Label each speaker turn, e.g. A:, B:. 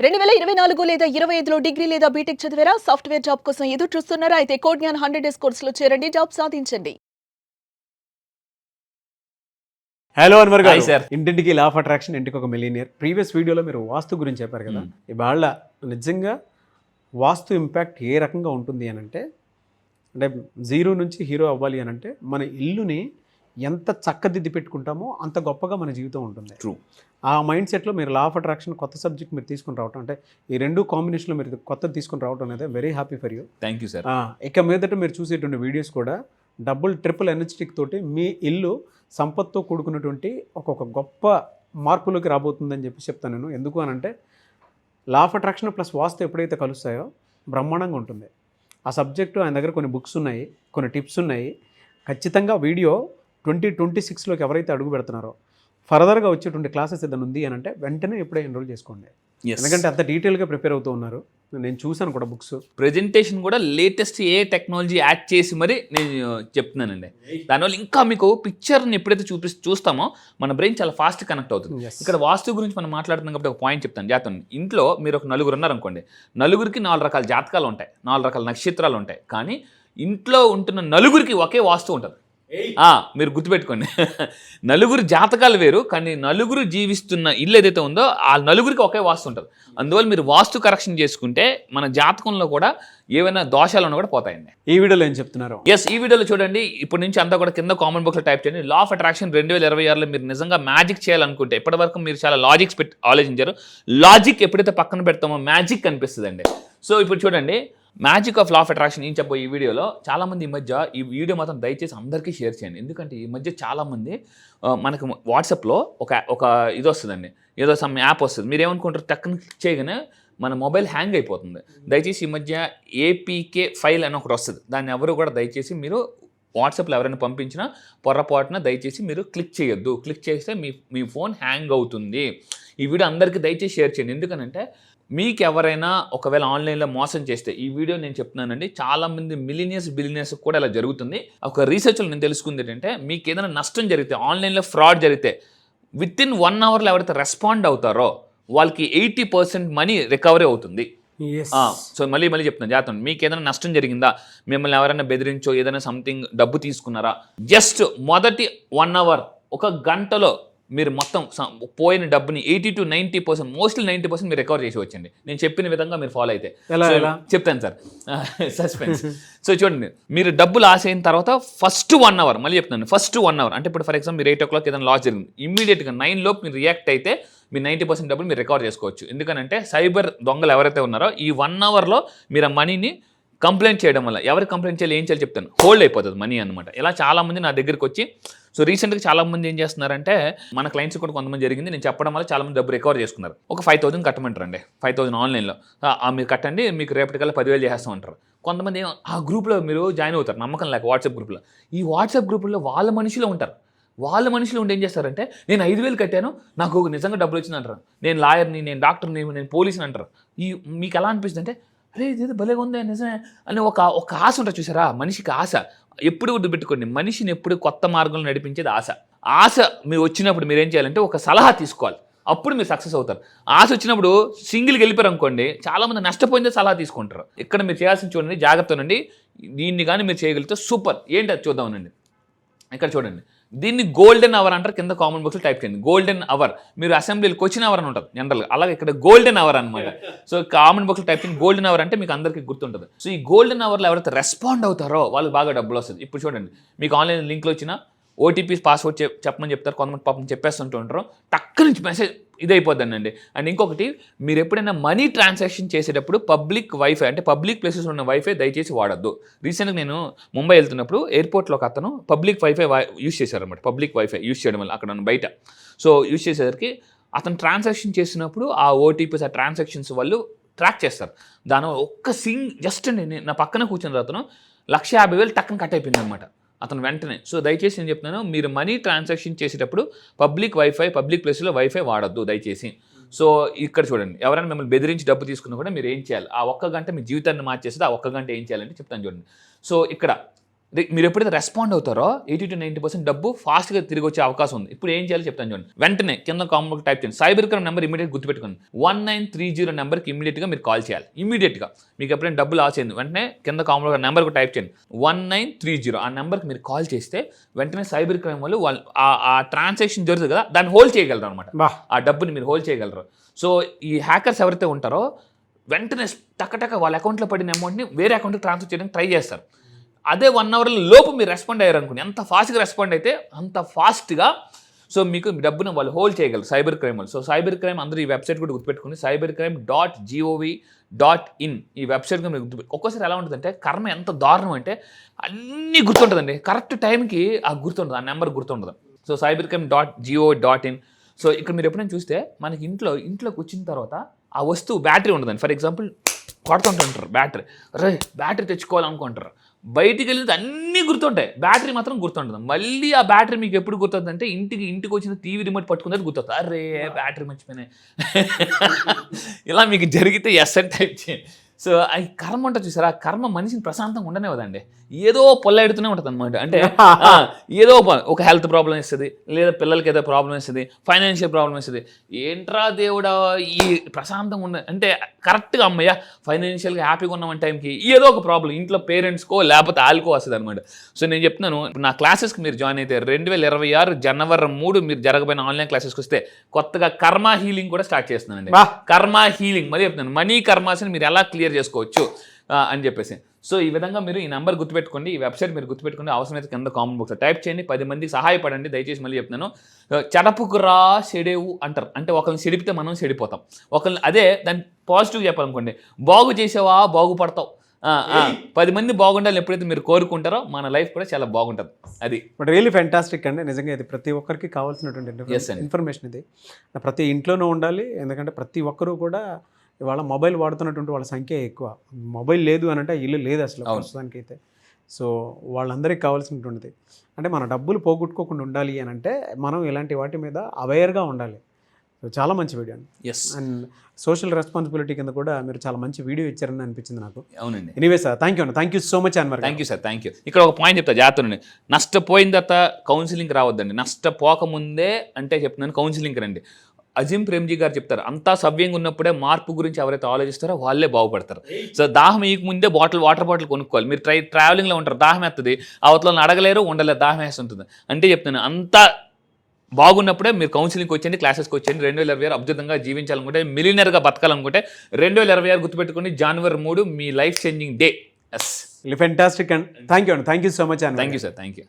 A: 2024 లేదా 25లో డిగ్రీ లేదా బీటెక్ చదివారా? సాఫ్ట్‌వేర్ జాబ్ కోసం ఎదురు చూస్తున్నారా? అయితే కోడ్ జ్ఞాన్ 100 డేస్ కోర్సులో చేరండి. జాబ్ సాధించండి.
B: హలో అన్వర్
C: హాయ్
B: గారు,
C: సార్.
B: ఇంటింటికి లా ఆఫ్ అట్రాక్షన్, ఇంటికి ఒక మిలియనియర్. ప్రీవియస్ వీడియోలో మీరు వాస్తు గురించి చెప్పారు కదా. ఇవాళ నిజంగా వాస్తు ఇంపాక్ట్ ఏ రకంగా ఉంటుంది అని అంటే జీరో నుంచి హీరో అవ్వాలి అని అంటే మన ఇల్లుని ఎంత చక్కదిద్ది పెట్టుకుంటామో అంత గొప్పగా మన జీవితం ఉంటుంది.
C: ట్రూ.
B: ఆ మైండ్ సెట్లో మీరు లా ఆఫ్ అట్రాక్షన్ కొత్త సబ్జెక్ట్ మీరు తీసుకుని రావటం, అంటే ఈ రెండు కాంబినేషన్లో మీరు కొత్తది తీసుకుని రావటం అనేది very happy for you.
C: Thank you sir.
B: ఇక మీదట మీరు చూసేటువంటి వీడియోస్ కూడా డబుల్ ట్రిపుల్ ఎనర్జెటిక్ తోటి మీ ఇల్లు సంపత్తో కూడుకున్నటువంటి ఒక గొప్ప మార్పులోకి రాబోతుందని చెప్పి చెప్తాను నేను. ఎందుకు అని అంటే లా ఆఫ్ అట్రాక్షన్ ప్లస్ వాస్తు ఎప్పుడైతే కలుస్తాయో బ్రహ్మాండంగా ఉంటుంది. ఆ సబ్జెక్టు ఆయన దగ్గర కొన్ని బుక్స్ ఉన్నాయి, కొన్ని టిప్స్ ఉన్నాయి. ఖచ్చితంగా వీడియో 2026లోకి ఎవరైతే అడుగు పెడుతున్నారో ఫర్దర్గా వచ్చేటువంటి క్లాసెస్ ఏదైనా ఉంది అని అంటే వెంటనే ఎప్పుడే ఎన్రోల్ చేసుకోండి. ఎందుకంటే అంత డీటెయిల్గా ప్రిపేర్ అవుతూ ఉన్నారు. నేను చూశాను కూడా బుక్స్.
C: ప్రెజెంటేషన్ కూడా లేటెస్ట్ ఏ టెక్నాలజీ యాడ్ చేసి మరి నేను చెప్తున్నానండి. దానివల్ల ఇంకా మీకు పిక్చర్ని ఎప్పుడైతే చూస్తామో మన బ్రెయిన్ చాలా ఫాస్ట్ కనెక్ట్ అవుతుంది. ఇక్కడ వాస్తు గురించి మనం మాట్లాడుతున్నాం కాబట్టి ఒక పాయింట్ చెప్తాను. జాతకం ఇంట్లో మీరు ఒక నలుగురు ఉన్నారనుకోండి, నలుగురికి 4 రకాల జాతకాలు ఉంటాయి, 4 రకాల నక్షత్రాలు ఉంటాయి. కానీ ఇంట్లో ఉంటున్న నలుగురికి ఒకే వాస్తు ఉంటుంది. మీరు గుర్తుపెట్టుకోండి, నలుగురు జాతకాలు వేరు, కానీ నలుగురు జీవిస్తున్న ఇల్లు ఏదైతే ఉందో ఆ నలుగురికి ఒకే వాస్తు ఉంటుంది. అందువల్ల మీరు వాస్తు కరెక్షన్ చేసుకుంటే మన జాతకంలో కూడా ఏవైనా దోషాలు ఉన్నా కూడా పోతాయండి.
B: ఈ వీడియోలో ఏం చెప్తున్నారు?
C: ఈ వీడియోలో చూడండి. ఇప్పటి నుంచి అంతా కూడా కింద కామెంట్ బాక్స్లో టైప్ చేయండి. లా ఆఫ్ అట్రాక్షన్ 2026లో మీరు నిజంగా మ్యాజిక్ చేయాలనుకుంటే, ఇప్పటివరకు మీరు చాలా లాజిక్స్ పెట్టి ఆలోచించారు. లాజిక్ ఎప్పుడైతే పక్కన పెడతామో మ్యాజిక్ కనిపిస్తుందండి. సో ఇప్పుడు చూడండి, magic of law of attraction ఏం చెప్పబోయే ఈ వీడియోలో. చాలామంది ఈ మధ్య ఈ వీడియో మాత్రం దయచేసి అందరికీ షేర్ చేయండి. ఎందుకంటే ఈ మధ్య చాలామంది మనకు వాట్సాప్లో ఒక ఇది వస్తుందండి, ఏదో సమ్ యాప్ వస్తుంది. మీరు ఏమనుకుంటారు, టక్కున క్లిక్ చేయగానే మన మొబైల్ హ్యాంగ్ అయిపోతుంది. దయచేసి ఈ మధ్య ఏపీకే ఫైల్ అని ఒకటి వస్తుంది. దాన్ని ఎవరు కూడా దయచేసి మీరు వాట్సాప్లో ఎవరైనా పంపించినా పొరపాటున దయచేసి మీరు క్లిక్ చేయొద్దు. క్లిక్ చేస్తే మీ ఫోన్ హ్యాంగ్ అవుతుంది. ఈ వీడియో అందరికీ దయచేసి షేర్ చేయండి. ఎందుకనంటే మీకు ఎవరైనా ఒకవేళ ఆన్లైన్లో మోసం చేస్తే, ఈ వీడియో నేను చెప్తున్నానండి, చాలామంది బిలినియర్స్ కూడా ఇలా జరుగుతుంది. ఒక రీసెర్చ్లో నేను తెలుసుకుంది ఏంటంటే, మీకు ఏదైనా నష్టం జరిగితే, ఆన్లైన్లో ఫ్రాడ్ జరిగితే విత్ ఇన్ 1 అవర్లో ఎవరైతే రెస్పాండ్ అవుతారో వాళ్ళకి 80% మనీ రికవరీ అవుతుంది. సో మళ్ళీ చెప్తున్నాను, జాగ్రత్త. మీకు ఏదైనా నష్టం జరిగిందా, మిమ్మల్ని ఎవరైనా బెదిరించో ఏదైనా సంథింగ్ డబ్బు తీసుకున్నారా, జస్ట్ మొదటి 1 అవర్, ఒక గంటలో మీరు మొత్తం పోయిన డబ్బుని 80 to 90%, మోస్ట్లీ 90% మీరు రికవర్ చేసి వచ్చండి. నేను చెప్పిన విధంగా మీరు ఫాలో అయితే. చెప్తాను సార్, సస్పెన్స్. సో చూడండి, మీరు డబ్బులు ఆశ అయిన తర్వాత ఫస్ట్ 1 అవర్, మళ్ళీ చెప్తున్నాను, ఫస్ట్ 1 అవర్ అంటే ఇప్పుడు ఫర్ ఎగ్జాంపుల్ మీరు 8 o'clock ఏదైనా లాస్ జరిగింది, ఇమ్మీడియట్గా 9 లోపు మీరు రియాక్ట్ అయితే మీ 90% డబ్బులు మీరు రికవర్ చేసుకోవచ్చు. ఎందుకంటే సైబర్ దొంగలు ఎవరైతే ఉన్నారో ఈ 1 అవర్లో మీరు ఆ మనీని కంప్లైంట్ చేయడం వల్ల, ఎవరికి కంప్లైంట్ చేయాలి, ఏం చేయాలి చెప్తాను, హోల్డ్ అయిపోతుంది మనీ అనమాట. ఇలా చాలామంది నా దగ్గరికి వచ్చి, సో రీసెంట్గా చాలామంది ఏం చేస్తున్నారంటే, మన క్లయింట్స్ కూడా కొంతమంది జరిగింది, నేను చెప్పడం వల్ల చాలామంది డబ్బు రికవర్ చేసుకున్నారు. ఒక 5,000 కట్టమంటారండి, 5,000 ఆన్లైన్లో మీరు కట్టండి, మీకు రేపటికల్లా 10,000 చేస్తామంటారు. కొంతమంది ఆ గ్రూప్లో మీరు జాయిన్ అవుతారు, నమ్మకం లేక వాట్సాప్ గ్రూప్లో. ఈ వాట్సాప్ గ్రూపుల్లో వాళ్ళ మనుషులు ఉంటారు. వాళ్ళ మనుషులు ఉండి ఏం చేస్తారంటే, నేను 5,000 కట్టాను, నాకు నిజంగా డబ్బులు వచ్చింది అంటారు. నేను లాయర్ని, నేను డాక్టర్ని, నేను పోలీసుని అంటారు. మీకు ఎలా అనిపిస్తుంది అంటే, అరే ఇది భలేగా ఉంది నిజమే అని ఒక ఆశ ఉంటుంది చూసారా, మనిషికి ఆశ. ఎప్పుడు గుర్తుపెట్టుకోండి, మనిషిని ఎప్పుడు కొత్త మార్గంలో నడిపించేది ఆశ. మీరు వచ్చినప్పుడు మీరు ఏం చేయాలంటే ఒక సలహా తీసుకోవాలి, అప్పుడు మీరు సక్సెస్ అవుతారు. ఆశ వచ్చినప్పుడు సింగిల్కి వెళ్ళిపోయారు అనుకోండి, చాలామంది నష్టపోయిందే సలహా తీసుకుంటారు. ఇక్కడ మీరు చేయాల్సిన చూడండి, జాగ్రత్తనండి. దీన్ని కానీ మీరు చేయగలిగితే సూపర్. ఏంటి అది చూద్దామనండి. ఇక్కడ చూడండి, దీన్ని గోల్డెన్ అవర్ అంటారు. కింద కామెంట్ బాక్స్లో టైప్ చేయండి, గోల్డెన్ అవర్. మీరు అసెంబ్లీకి వచ్చిన అవర్ అని ఉంటుంది జనరల్గా, అలాగే ఇక్కడ గోల్డెన్ అవర్ అనమాట. సో కామెంట్ బాక్స్లో టైప్ చేయండి గోల్డెన్ అవర్ అంటే మీకు అందరికీ గుర్తుంటుంది. సో ఈ గోల్డెన్ అవర్లో ఎవరైతే రెస్పాండ్ అవుతారో వాళ్ళు బాగా డబ్బులు వస్తుంది. ఇప్పుడు చూడండి, మీకు ఆన్లైన్ లింక్లో వచ్చిన ఓటీపీ పాస్వర్డ్ చెప్పమని చెప్తారు, కొంతమంది పాపం చెప్పేస్తుంటారు, టక్క నుంచి మెసేజ్ ఇదైపోద్దండి. అండ్ ఇంకొకటి, మీరు ఎప్పుడైనా మనీ ట్రాన్సాక్షన్ చేసేటప్పుడు పబ్లిక్ వైఫై, అంటే పబ్లిక్ ప్లేసెస్ ఉన్న వైఫై దయచేసి వాడద్దు. రీసెంట్గా నేను ముంబై వెళ్తున్నప్పుడు ఎయిర్పోర్ట్లో ఒక అతను పబ్లిక్ వైఫై యూస్ చేశారన్నమాట. పబ్లిక్ వైఫై యూస్ చేయడం వల్ల అక్కడ బయట యూస్ చేసేసరికి అతను ట్రాన్సాక్షన్ చేసినప్పుడు ఆ ఓటీపీస్, ఆ ట్రాన్సాక్షన్స్ వాళ్ళు ట్రాక్ చేస్తారు. దాని ఒక్క జస్ట్ అండి, నా పక్కన కూర్చున్న అతను 150,000 టక్కన కట్ అయిపోయింది అనమాట అతను వెంటనే. సో దయచేసి నేను చెప్తున్నాను, మీరు మనీ ట్రాన్సాక్షన్ చేసేటప్పుడు పబ్లిక్ ప్లేస్లో వైఫై వాడద్దు దయచేసి. సో ఇక్కడ చూడండి, ఎవరైనా మిమ్మల్ని బెదిరించి డబ్బు తీసుకున్నా కూడా మీరు ఏం చేయాలి, ఆ 1 గంట మీ జీవితాన్ని మార్చేస్తే ఆ 1 గంట ఏం చేయాలంటే చెప్తాను చూడండి. సో ఇక్కడ మీరు ఎప్పుడైతే రెస్పాండ్ అవుతారో 80 to 90% డబ్బు ఫాస్ట్గా తిరిగి వచ్చే అవకాశం ఉంది. ఇప్పుడు ఏం చేయాలో చెప్తాను చూడండి. వెంటనే కింద కామెంట్ టైప్ చేయండి, సైబర్ క్రైమ్ నెంబర్ ఇమీడియట్ గుర్తుపెట్టుకోండి. 1930 నెంబర్కి ఇమీడియట్గా మీరు కాల్ చేయాలి. ఇమీడియట్గా మీకు ఎప్పుడైనా డబ్బు లాస్ అయింది వెంటనే కింద కామెంట్ నెంబర్కి టైప్ చేయండి 1930. ఆ నెంబర్కి మీరు కాల్ చేస్తే వెంటనే సైబర్ క్రైమ్ వాళ్ళు ఆ ట్రాన్సాక్షన్ జరుగుతుంది కదా, దాన్ని హోల్డ్ చేయగలరు అనమాట. ఆ డబ్బుని మీరు హోల్డ్ చేయగలరు. సో ఈ హ్యాకర్స్ ఎవరైతే ఉంటారో వెంటనే టకటక వాళ్ళ అకౌంట్లో పడిన అమౌంట్ని వేరే అకౌంట్కి ట్రాన్స్ఫర్ చేయడానికి ట్రై చేస్తారు. అదే 1 hour లోపు మీరు రెస్పాండ్ అయ్యారు అనుకోండి, ఎంత ఫాస్ట్గా రెస్పాండ్ అయితే అంత ఫాస్ట్గా సో మీకు డబ్బును వాళ్ళు హోల్డ్ చేయగలరు సైబర్ క్రైమ్ వాళ్ళు. సో సైబర్ క్రైమ్ అందరూ ఈ వెబ్సైట్ కూడా గుర్తుపెట్టుకుని cybercrime.gov.in ఈ వెబ్సైట్ కూడా మీరు ఒక్కోసారి ఎలా ఉంటుందంటే కర్మ ఎంత దారుణం అంటే అన్నీ గుర్తుంటుందండి, కరెక్ట్ టైంకి ఆ గుర్తుంటుంది, ఆ నెంబర్ గుర్తుండదు. So cybercrime.gov.in. సో ఇక్కడ మీరు ఎప్పుడైనా చూస్తే మనకి ఇంట్లోకి వచ్చిన తర్వాత ఆ వస్తువు బ్యాటరీ ఉండదండి. ఫర్ ఎగ్జాంపుల్ కొడుతుంటుంటారు బ్యాటరీ తెచ్చుకోవాలనుకుంటారు, బయటికి వెళ్ళినది అన్నీ గుర్తుంటాయి, బ్యాటరీ మాత్రం గుర్తుంటుంది. మళ్ళీ ఆ బ్యాటరీ మీకు ఎప్పుడు గుర్తుంది అంటే ఇంటికి వచ్చిన టీవీ రిమోట్ పట్టుకున్నది గుర్తుంది. అరే బ్యాటరీ మర్చిపోయినాయి. ఇలా మీకు జరిగితే ఎస్ఎన్ టైప్ చేయండి. సో ఈ కర్మ ఉంటుంది చూసారా, ఆ కర్మ మనిషిని ప్రశాంతంగా ఉండనివ్వదండి, ఏదో పొల్లెడుతూనే ఉంటుంది అనమాట. అంటే ఏదో ఒక హెల్త్ ప్రాబ్లం ఇస్తుంది, లేదా పిల్లలకి ఏదో ప్రాబ్లం ఇస్తుంది, ఫైనాన్షియల్ ప్రాబ్లం ఇస్తుంది. ఏంట్రా దేవుడా ఈ ప్రశాంతంగా ఉన్న అంటే కరెక్ట్గా అమ్మయ్య ఫైనాన్షియల్గా హ్యాపీగా ఉన్నామని టైంకి ఏదో ఒక ప్రాబ్లం ఇంట్లో పేరెంట్స్కో లేకపోతే ఆల్కో వస్తుంది అనమాట. సో నేను చెప్తున్నాను, ఇప్పుడు నా క్లాసెస్కి మీరు జాయిన్ అయితే 2026 జనవరి 3 మీరు జరగబోయిన ఆన్లైన్ క్లాసెస్కి వస్తే కొత్తగా కర్మ హీలింగ్ కూడా స్టార్ట్ చేస్తున్నానండి. కర్మ హీలింగ్ మరి చెప్తున్నాను, మనీ కర్మాస్ని మీరు ఎలా క్లియర్ చేసుకోవచ్చు అని చెప్పేసి. సో ఈ విధంగా మీరు ఈ నెంబర్ గుర్తుపెట్టుకోండి, ఈ వెబ్సైట్ మీరు గుర్తుపెట్టుకోండి, అవసరమైతే కింద కామెంట్ బాక్స్లో టైప్ చేయండి, 10 మందికి సహాయపడండి. దయచేసి మళ్ళీ చెప్తున్నాను, చెడపుకురా చెడేవు అంటారు, అంటే ఒకరిని చెడిపితే మనం చెడిపోతాం. ఒకరిని అదే దాన్ని పాజిటివ్ చెప్పాలనుకోండి, బాగు చేసావా బాగుపడతావు. 10 మంది బాగుండాలని ఎప్పుడైతే మీరు కోరుకుంటారో మన లైఫ్ కూడా చాలా బాగుంటుంది. అది
B: బట్ రియల్లీ ఫ్యాంటాస్టిక్ అండి, నిజంగా ఇది ప్రతి ఒక్కరికి కావాల్సినటువంటి ఇన్ఫర్మేషన్. ఇది ప్రతి ఇంట్లోనూ ఉండాలి, ఎందుకంటే ప్రతి ఒక్కరూ కూడా ఇవాళ మొబైల్ వాడుతున్నటువంటి వాళ్ళ సంఖ్య ఎక్కువ. మొబైల్ లేదు అని అంటే ఇల్లు లేదు అసలు ప్రస్తుతానికి అయితే. సో వాళ్ళందరికీ కావాల్సినటువంటిది అంటే మన డబ్బులు పోగొట్టుకోకుండా ఉండాలి అని అంటే మనం ఇలాంటి వాటి మీద అవేర్గా ఉండాలి. సో చాలా మంచి వీడియో అండి. అండ్ సోషల్ రెస్పాన్సిబిలిటీ కింద కూడా మీరు చాలా మంచి వీడియో ఇచ్చారని అనిపించింది నాకు.
C: అవునండి.
B: Anyway sir, thank you so much Anwar.
C: Thank you sir, thank you. ఇక్కడ ఒక పాయింట్ చెప్తా జాగ్రత్త, నష్టపోయిన తర్వాత కౌన్సిలింగ్ రావద్దండి, నష్టపోకముందే అంటే చెప్తున్నాను కౌన్సిలింగ్ రండి. అజిమ్ ప్రేమ్జీ గారు చెప్తారు, అంతా సవ్యంగా ఉన్నప్పుడే మార్పు గురించి ఎవరైతే ఆలోచిస్తారో వాళ్ళే బాగుపడతారు. సో దాహం ఈకు ముందే వాటర్ బాటిల్ కొనుక్కోవాలి. మీరు ట్రావెలింగ్లో ఉంటారు, దాహం వేస్తుంది, అవతలను అడగలేరు, ఉండలేరు, దాహం వేస్తుంటుంది. అంటే చెప్తున్నాను అంతా బాగున్నప్పుడే మీరు కౌన్సిలింగ్కి వచ్చేయండి, క్లాసెస్కి వచ్చేయండి. 2026 అద్భుతంగా జీవించాలనుకుంటే, మిలియనర్గా బతకాలనుకుంటే 2026 గుర్తుపెట్టుకుని జనవరి 3 మీ life changing day. Yes,
B: fantastic and thank you so much.
C: Thank you sir, thank you.